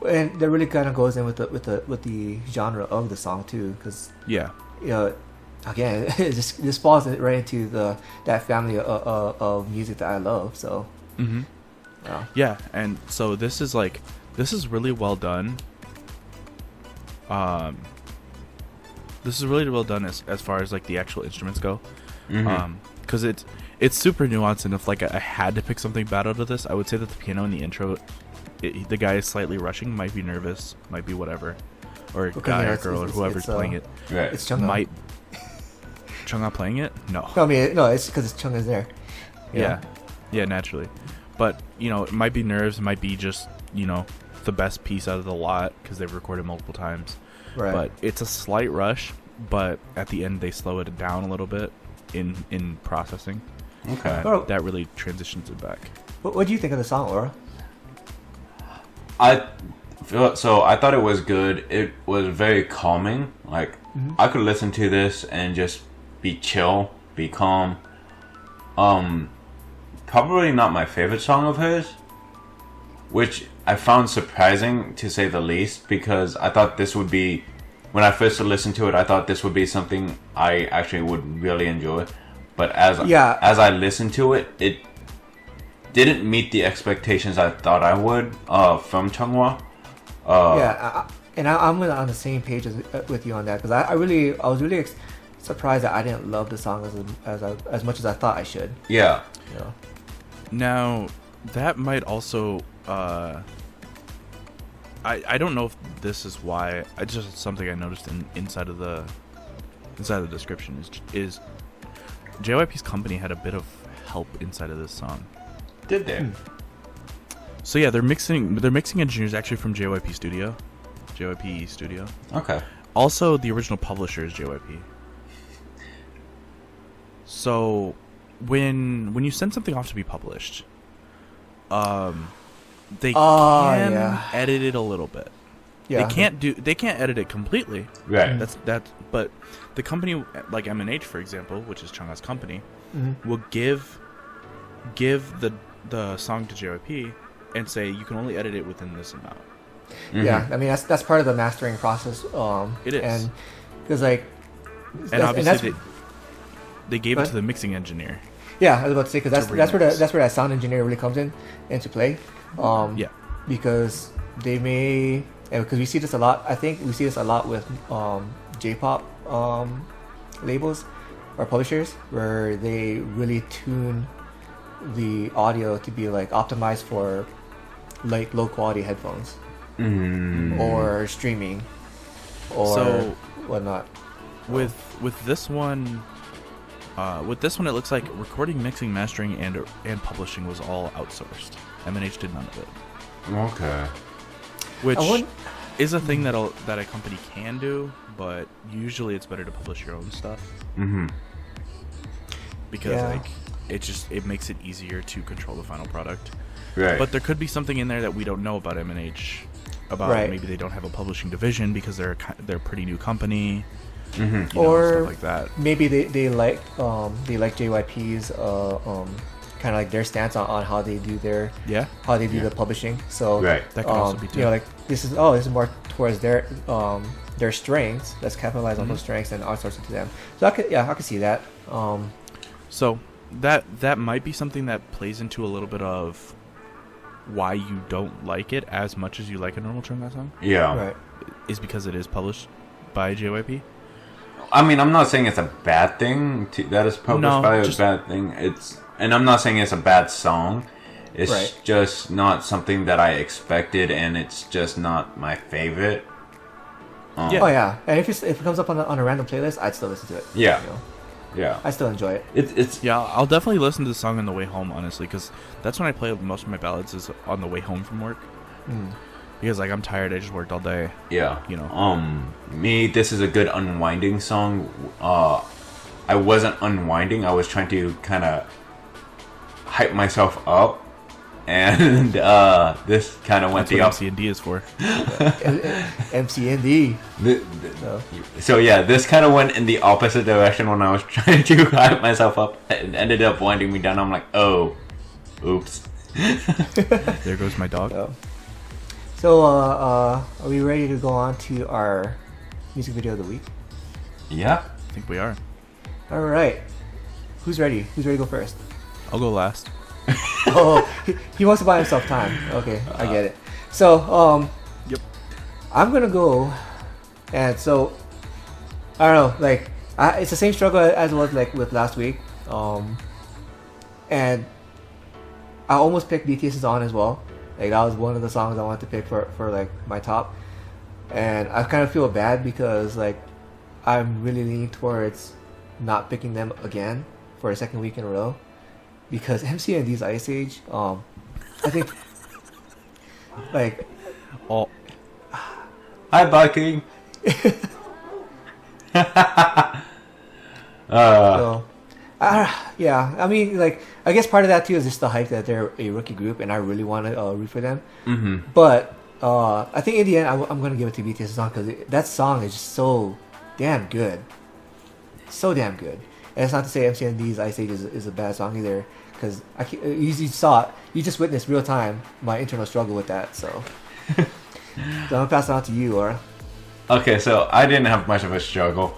and that really kind of goes in with the genre of the song too, because Yeah. you know, again, it just this falls right into that family of music that I love. So Mm-hmm. yeah. Yeah, and so this is really well done. This is really well done as far as like the actual instruments go. Mm-hmm. Because it's super nuanced, and if like I had to pick something bad out of this, I would say that the piano in the intro, the guy is slightly rushing, might be nervous, might be whatever, or Okay, guy yeah, or it's- girl or it's- whoever's it's, playing it Right. It's Chungha. might. Chungha playing it? No. No, I mean, no, it's because it's Chungha's there. You know? Yeah, naturally. But it might be nerves, it might be just the best piece out of the lot because they've recorded multiple times. Right. But it's a slight rush, but at the end they slow it down a little bit in processing. Okay. Oh. That really transitions it back. What do you think of the song, Laura? I thought it was good. It was very calming. Like I could listen to this and just be chill, be calm. Probably not my favorite song of hers, which I found surprising to say the least, because I thought this would be, when I first listened to it, I thought this would be something I actually would really enjoy. But as I listened to it, it didn't meet the expectations I thought I would from Chunghwa. I'm on the same page with you on that, because I was really surprised that I didn't love the song as much as I thought I should. Yeah. You know? Now, that might also I don't know if this is why. It's just something I noticed inside of the description is JYP's company had a bit of help inside of this song. Did they? So yeah, they're mixing engineers actually from JYP Studio. Okay. Also, the original publisher is JYP. So when you send something off to be published, they can edit it a little bit. Yeah. They can't edit it completely. Right. But the company like MNH, for example, which is Chungha's company, will give the song to JYP and say you can only edit it within this amount. Yeah, I mean that's part of the mastering process. It is, and because like, and obviously and they gave it to the mixing engineer. Yeah, I was about to say, because that's where that sound engineer really comes into play. Yeah, because they may, because we see this a lot. I think we see this a lot with J-pop labels or publishers, where they really tune the audio to be like optimized for like low quality headphones or streaming or whatnot. With this one. It looks like recording, mixing, mastering, and publishing was all outsourced. MNH did none of it. Okay. Which is a thing that a company can do, but usually it's better to publish your own stuff. Because it makes it easier to control the final product. Right. But there could be something in there that we don't know about MNH. About maybe they don't have a publishing division because they're a pretty new company. Or stuff like that. Maybe they like JYP's kind of like their stance on how they do the publishing. So right. That could also be too. like this is more towards their strengths. Let's capitalize on those strengths and outsource it to them. So I could see that. So that might be something that plays into a little bit of why you don't like it as much as you like a normal Chungha song. Yeah. Right. Is because it is published by JYP. I mean, I'm not saying it's a bad thing that is published by a bad thing. And I'm not saying it's a bad song. It's just not something that I expected, and it's just not my favorite. Oh yeah, and if it comes up on a random playlist, I'd still listen to it. Yeah. You know? Yeah. I still enjoy it. It's I'll definitely listen to the song on the way home, honestly, because that's when I play most of my ballads is on the way home from work. Because like I'm tired, I just worked all day. Yeah. You know. This is a good unwinding song. I wasn't unwinding. I was trying to kind of hype myself up and this kind of went That's the what opposite. MCND is for. MCND. The- No. So yeah, this kind of went in the opposite direction when I was trying to hype myself up. It ended up winding me down. I'm like, oh, oops. There goes my dog. So, so are we ready to go on to our music video of the week? Yeah. I think we are. All right. Who's ready? Who's ready to go first? I'll go last. Oh, he wants to buy himself time. Okay, I get it. So, Yep. I'm gonna go, and so I don't know. Like, it's the same struggle as it was like with last week. And I almost picked BTS's "On" as well. Like that was one of the songs I wanted to pick for like my top, and I kind of feel bad because like I'm really leaning towards not picking them again for a second week in a row because MCND's Ice Age. I think like Oh, Hi, Bucky. so. Yeah, I mean, like, I guess part of that too is just the hype that they're a rookie group, and I really want to root for them. Mm-hmm. But I think in the end, I'm gonna give it to BTS song because that song is just so damn good, so damn good. And it's not to say MCND's Ice Age is a bad song either, because you saw it, you just witnessed real time my internal struggle with that. So, so I'm gonna pass it on to you, Aura. Okay, so I didn't have much of a struggle.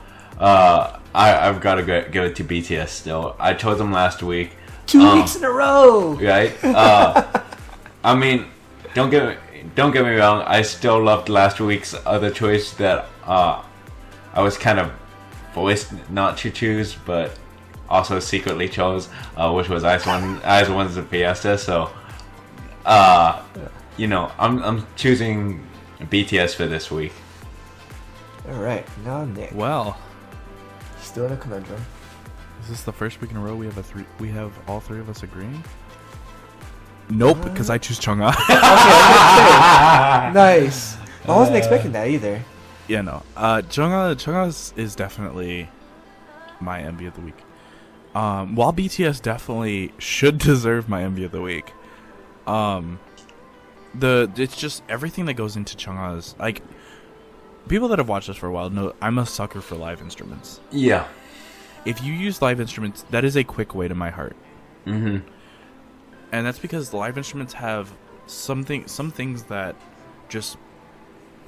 I've got to give it to BTS still. I chose them last week. 2 weeks in a row. Right? I mean, don't get me wrong. I still loved last week's other choice that I was kind of forced not to choose, but also secretly chose, which was Eyes One's the Fiesta. So, you know, I'm choosing BTS for this week. All right, now Nick. well. Still in a conundrum. Is this the first week in a row we have all three of us agreeing? Nope, because I choose Chungha. Okay, I was gonna say. Nice. I wasn't expecting that either. Yeah, no. Chungha is definitely my envy of the week. While BTS definitely should deserve my envy of the week. It's just everything that goes into Chungha's, like, people that have watched us for a while know I'm a sucker for live instruments. Yeah. If you use live instruments, that is a quick way to my heart. Mm-hmm. And that's because the live instruments have some things that just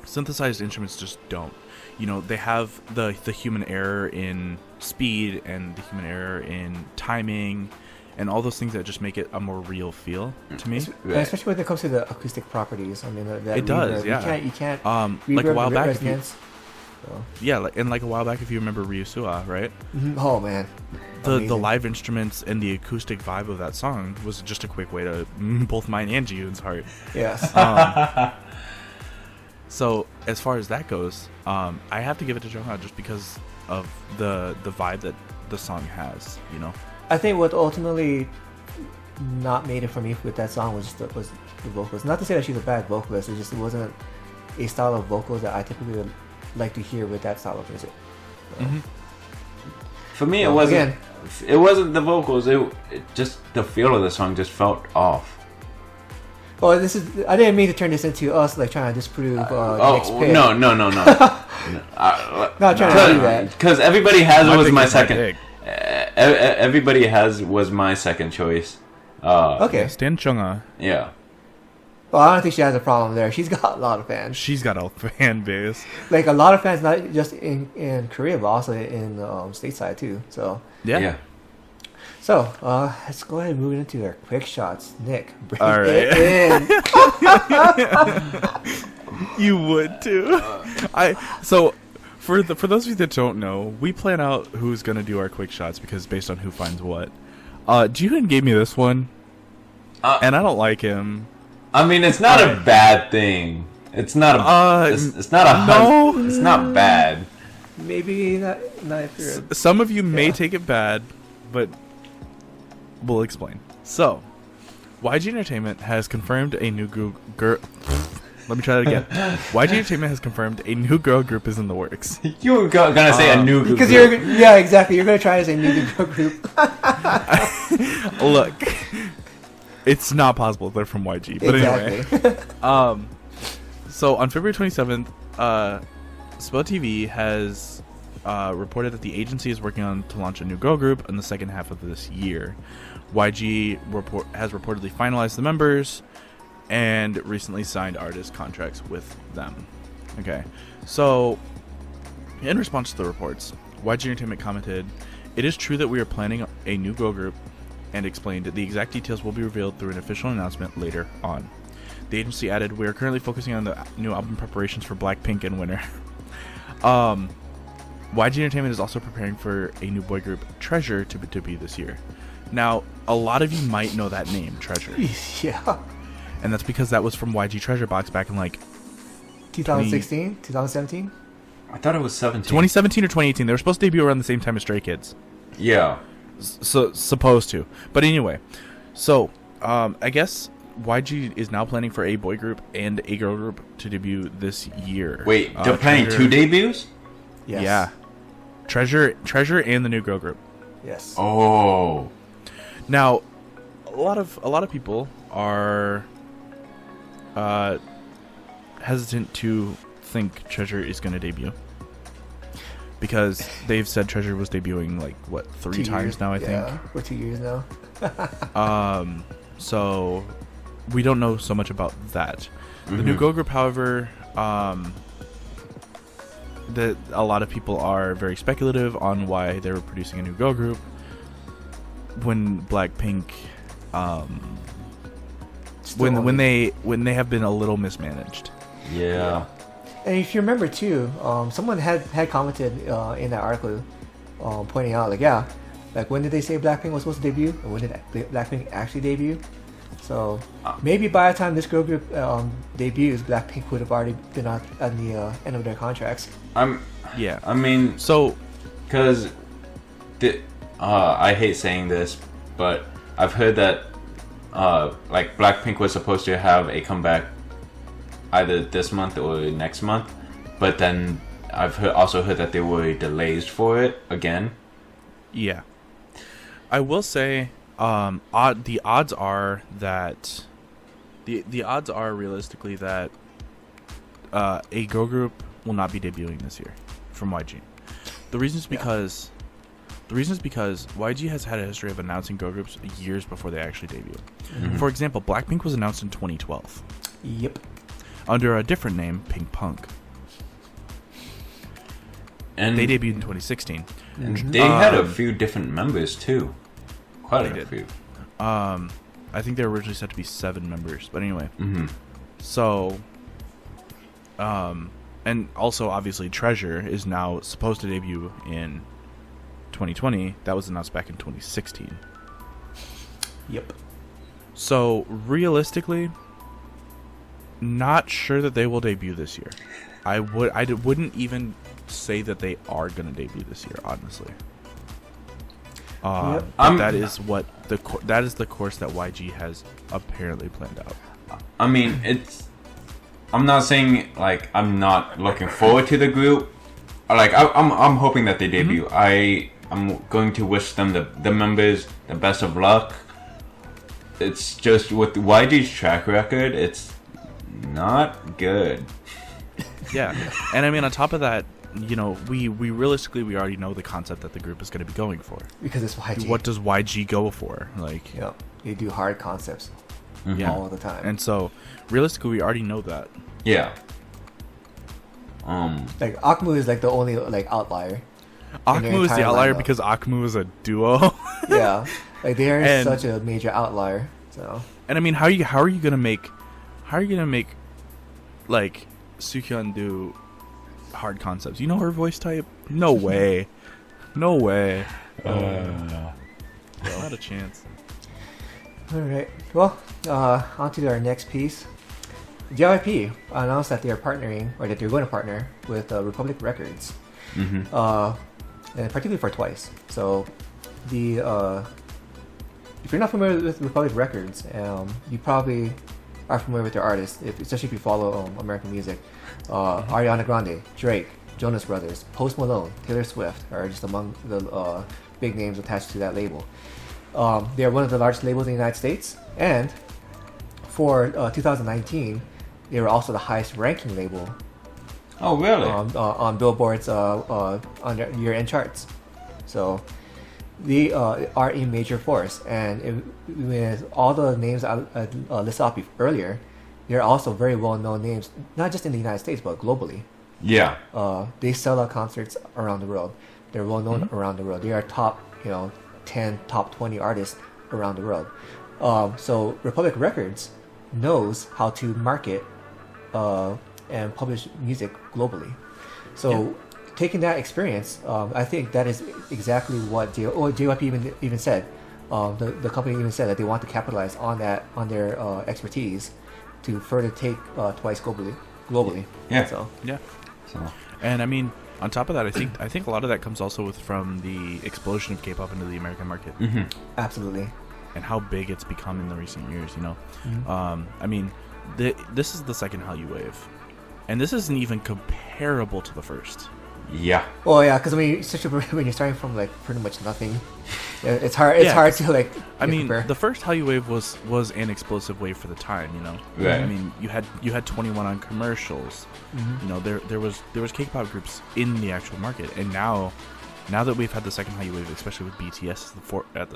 synthesized instruments just don't. You know, they have the human error in speed and the human error in timing and all those things that just make it a more real feel to me. Yeah, especially when it comes to the acoustic properties. I mean, that It does, reverb, yeah. You can't. Like a reverb, while back, if you, resonance. So. yeah, like a while back, if you remember Ryusua, right? Oh man. The Amazing. live instruments and the acoustic vibe of that song was just a quick way to both mine and Ji-Yoon's heart. Yes. So as far as that goes, I have to give it to Chungha just because of the vibe that the song has. You know. I think what ultimately not made it for me with that song was the vocals. Not to say that she's a bad vocalist. It wasn't a style of vocals that I typically would like to hear with that style of music. So. Mm-hmm. For me, Well, it wasn't the vocals. It just the feel of the song just felt off. Oh, I didn't mean to turn this into us like trying to disprove Nick's pick. No. Not trying to do that. Because Everybody Has My was pick my is my second. pick. Everybody Has was my second choice. Okay. Stan Chungha, Yeah. Well, I don't think she has a problem there. She's got a lot of fans. she's got a fan base. Like a lot of fans, not just in Korea, but also in stateside too. So, Yeah. so let's go ahead and move into our quick shots. Nick, bring All it right. in. You would too. So for those of you that don't know, we plan out who's gonna do our quick shots because based on who finds what. Jihoon gave me this one, and I don't like him. I mean, it's not a bad thing. It's not a. It's not a. no. It's not bad. Maybe not if you're. Some of you may Yeah. take it bad, but we'll explain. So, YG Entertainment has confirmed a new girl. Let me try that again. YG Entertainment has confirmed a new girl group is in the works. You were gonna say a new group. Because yeah, exactly. You're gonna try as a new girl group. Look, It's not possible they're from YG. But Exactly. anyway. So on February 27th, Spell TV has reported that the agency is working on to launch a new girl group in the second half of this year. YG has reportedly finalized the members and recently signed artist contracts with them. Okay, so in response to the reports, YG Entertainment commented, "It is true that we are planning a new girl group," and explained that the exact details will be revealed through an official announcement later on. The agency added, "We are currently focusing on the new album preparations for Blackpink and Winter." YG Entertainment is also preparing for a new boy group, Treasure, to debut this year. Now, a lot of you might know that name, Treasure. Yeah. And that's because that was from YG Treasure Box back in like 2016, 2017. I thought it was 17. 2017 or 2018. They were supposed to debut around the same time as Stray Kids. Yeah. So supposed to. But anyway, so I guess YG is now planning for a boy group and a girl group to debut this year. Wait, they're planning Treasure, 2 debuts? Yes. Yeah. Treasure and the new girl group. Yes. Oh. Now, a lot of people are hesitant to think Treasure is going to debut because they've said Treasure was debuting like what 3 times now, I think. Yeah, for 2 years now. So we don't know so much about that. The new girl group, however, that a lot of people are very speculative on why they were producing a new girl group when Blackpink when they have been a little mismanaged. Yeah. And if you remember too, someone had commented in that article, pointing out like, yeah, like when did they say Blackpink was supposed to debut, and when did Blackpink actually debut? So maybe by the time this girl group debuts, Blackpink would have already been at the end of their contracts. Yeah. I mean, So, because I hate saying this, but I've heard that like Blackpink was supposed to have a comeback either this month or next month, but then I've also heard that there were delays for it again. yeah. I will say, the odds are that the odds are realistically that a girl group will not be debuting this year from YG. The reason is because YG has had a history of announcing girl groups years before they actually debut. For example, Blackpink was announced in 2012 Yep. under a different name, Pink Punk. And They debuted in 2016. and they had a few different members too. Quite They a did. few. I think they were originally set to be 7 members, but anyway. Mm-hmm. So, and also obviously Treasure is now supposed to debut in 2020. That was announced back in 2016. Yep. So realistically, not sure that they will debut this year. I wouldn't even say that they are going to debut this year, honestly. Yep. But that is what that is the course that YG has apparently planned out. I mean, I'm not saying like I'm not looking forward to the group. Like I'm hoping that they debut. I'm going to wish them the members the best of luck. It's just with YG's track record, it's not good. Yeah, and I mean on top of that, you know, we realistically we already know the concept that the group is going to be going for. Because it's YG. What does YG go for? Like, Yeah. They do hard concepts yeah, all the time. and so realistically we already know that. Yeah. Like Akmu is like the only like outlier. in their Akmu is the entire outlier lineup. because Akmu is a duo. Yeah. Like they are And- such a major outlier. So And I mean, how are you gonna make like Sukyun do hard concepts? You know her voice type? No way, no way. Not a chance. alright. Well, on to our next piece. JYP announced that they are partnering, or that they're going to partner with Republic Records. And particularly for Twice. So the if you're not familiar with Republic Records, you probably are familiar with their artists, especially if you follow American music. Ariana Grande, Drake, Jonas Brothers, Post Malone, Taylor Swift are just among the big names attached to that label. They are one of the largest labels in the United States. And for 2019, they were also the highest ranking label Oh, really? on Billboard's on their year-end charts. So they are a major force, and with all the names I listed off earlier, they're also very well-known names, not just in the United States but globally. Yeah. They sell out concerts around the world. They're well-known around the world. They are top 10, top 20 artists around the world. So Republic Records knows how to market and publish music globally. So taking that experience, I think that is exactly what JYP even said. The company even said that they want to capitalize on that, on their expertise, to further take Twice globally. Yeah. So Yeah. So, And I mean, on top of that, I think a lot of that comes also from the explosion of K-pop into the American market absolutely. and how big it's become in the recent years. You know, Mm-hmm. I mean, this is the second Hallyu wave, and this isn't even comparable to the first. yeah. Oh yeah, because I mean, when you're starting from like pretty much nothing, it's hard. It's hard to like. I mean, compare. the first Hallyu wave was an explosive wave for the time. You know, Right. I mean, you had 21 on commercials. You know, there was K-pop groups in the actual market, and now that we've had the second Hallyu wave, especially with BTS at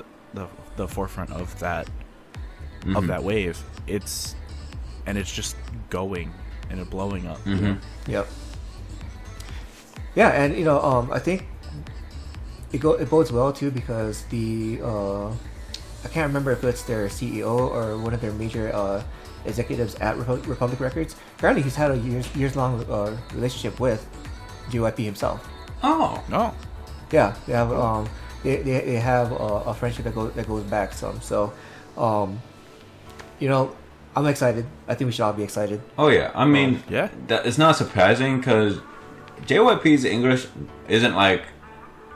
the forefront of that wave, it's just going and it blowing up. You know? Yep. Yeah, and I think it bodes well too, because I can't remember if it's their CEO or one of their major executives at Republic Records. Apparently, he's had a years long relationship with JYP himself. Oh. Oh, Yeah, they have they have a friendship that goes back some. So, I'm excited. I think we should all be excited. Oh, yeah. I mean, yeah. it's not surprising because JYP's English isn't like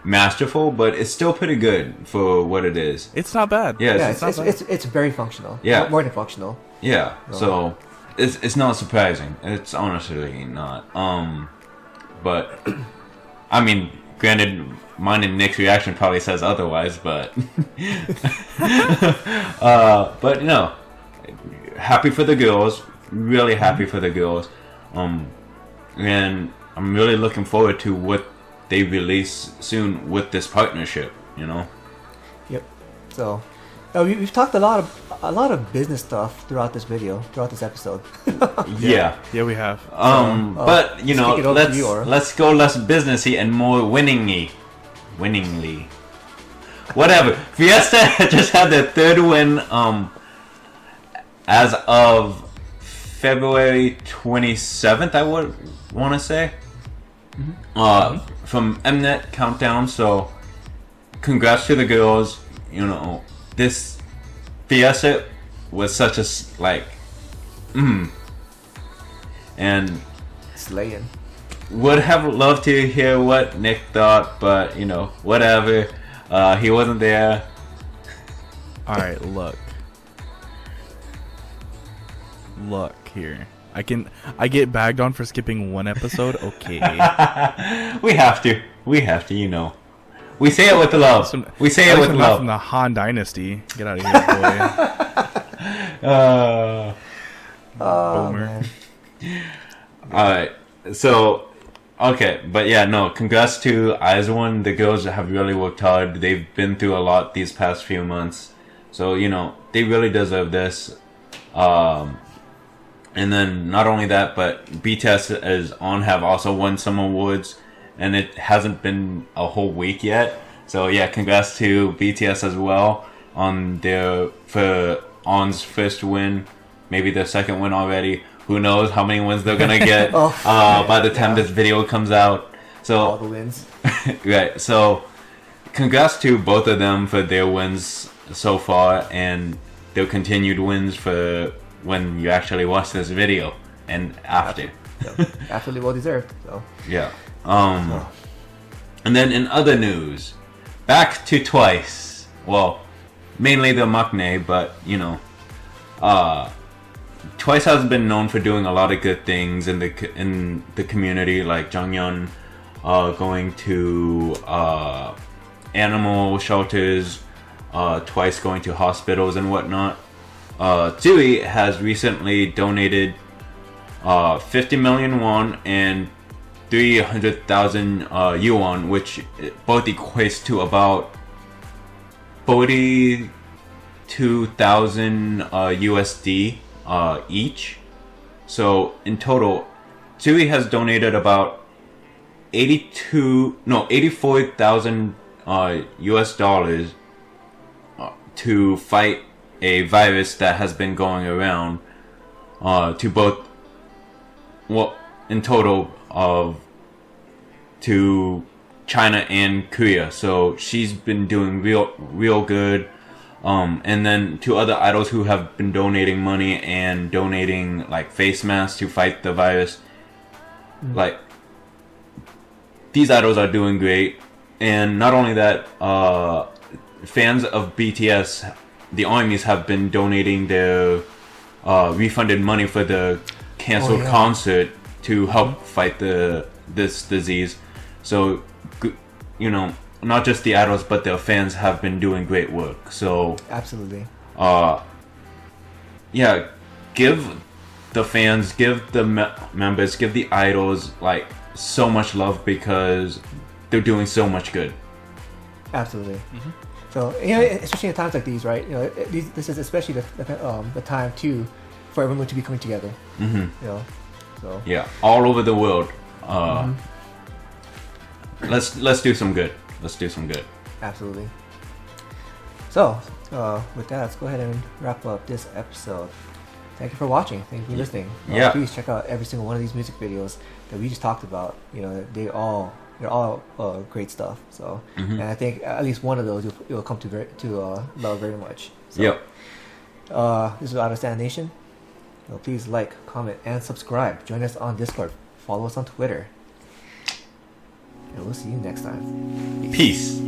masterful, but it's still pretty good for what it is. It's not bad. Yeah, Yeah, it's not bad. it's very functional. Yeah. More than functional. Yeah, so it's not surprising. It's honestly not. But I mean, granted, mine and Nick's reaction probably says otherwise, but but happy for the girls. Really happy for the girls. And I'm really looking forward to what they release soon with this partnership. Yep. So we've talked a lot of business stuff throughout this episode. Yeah. Yeah, we have. But speak it over to you, Aura. let's go less businessy and more winningly. Whatever. Fiesta just had their third win. As of February 27th, I would want to say. From Mnet Countdown. So, congrats to the girls. This Fiesta was such a and Slaying. would have loved to hear what Nick thought, but whatever. He wasn't there. All right, look here. I get bagged on for skipping one episode. Okay. We have to. We say it with love. We say it with I'm not love. from the Han Dynasty. Get out of here, boy. Boomer. Man. Alright, so, okay, but yeah, no, congrats to IZ*ONE. The girls have really worked hard. They've been through a lot these past few months. So, they really deserve this. And then, not only that, but BTS have also won some awards. And it hasn't been a whole week yet. So, yeah, congrats to BTS as well for On's first win. Maybe their second win already. Who knows how many wins they're gonna get by the time this video comes out. So All the wins. right. So congrats to both of them for their wins so far and their continued wins for when you actually watch this video and after. Absolutely well deserved. So Yeah. And then in other news, back to Twice. Well, mainly the maknae, but Twice has been known for doing a lot of good things in the community, like Jonghyun going to animal shelters, Twice going to hospitals and whatnot. Dewey has recently donated 50 million won and 300,000 yuan, which both equates to about 42,000 USD each. So in total, Dewey has donated about 84,000 US dollars to fight a virus that has been going around to both, well, in total to China and Korea. So she's been doing real good. And then to other idols who have been donating money and donating like face masks to fight the virus, like these idols are doing great. And not only that, fans of BTS, the armies, have been donating their refunded money for the canceled concert to help fight this disease. So, you know, not just the idols, but their fans have been doing great work. So absolutely. Yeah, give the fans, give the members, give the idols like so much love because they're doing so much good. Absolutely. So, you know, especially in times like these, right? You know, this is especially the time too for everyone to be coming together. You know, so yeah, all over the world. Let's do some good. Let's do some good. Absolutely. So, with that, let's go ahead and wrap up this episode. Thank you for watching. Thank you for listening. Please check out every single one of these music videos that we just talked about. You know, they're all great stuff. So, and I think at least one of those you'll come to love very much. So, this is Out of Stand Nation. So please like, comment, and subscribe. Join us on Discord. Follow us on Twitter. And we'll see you next time. Peace.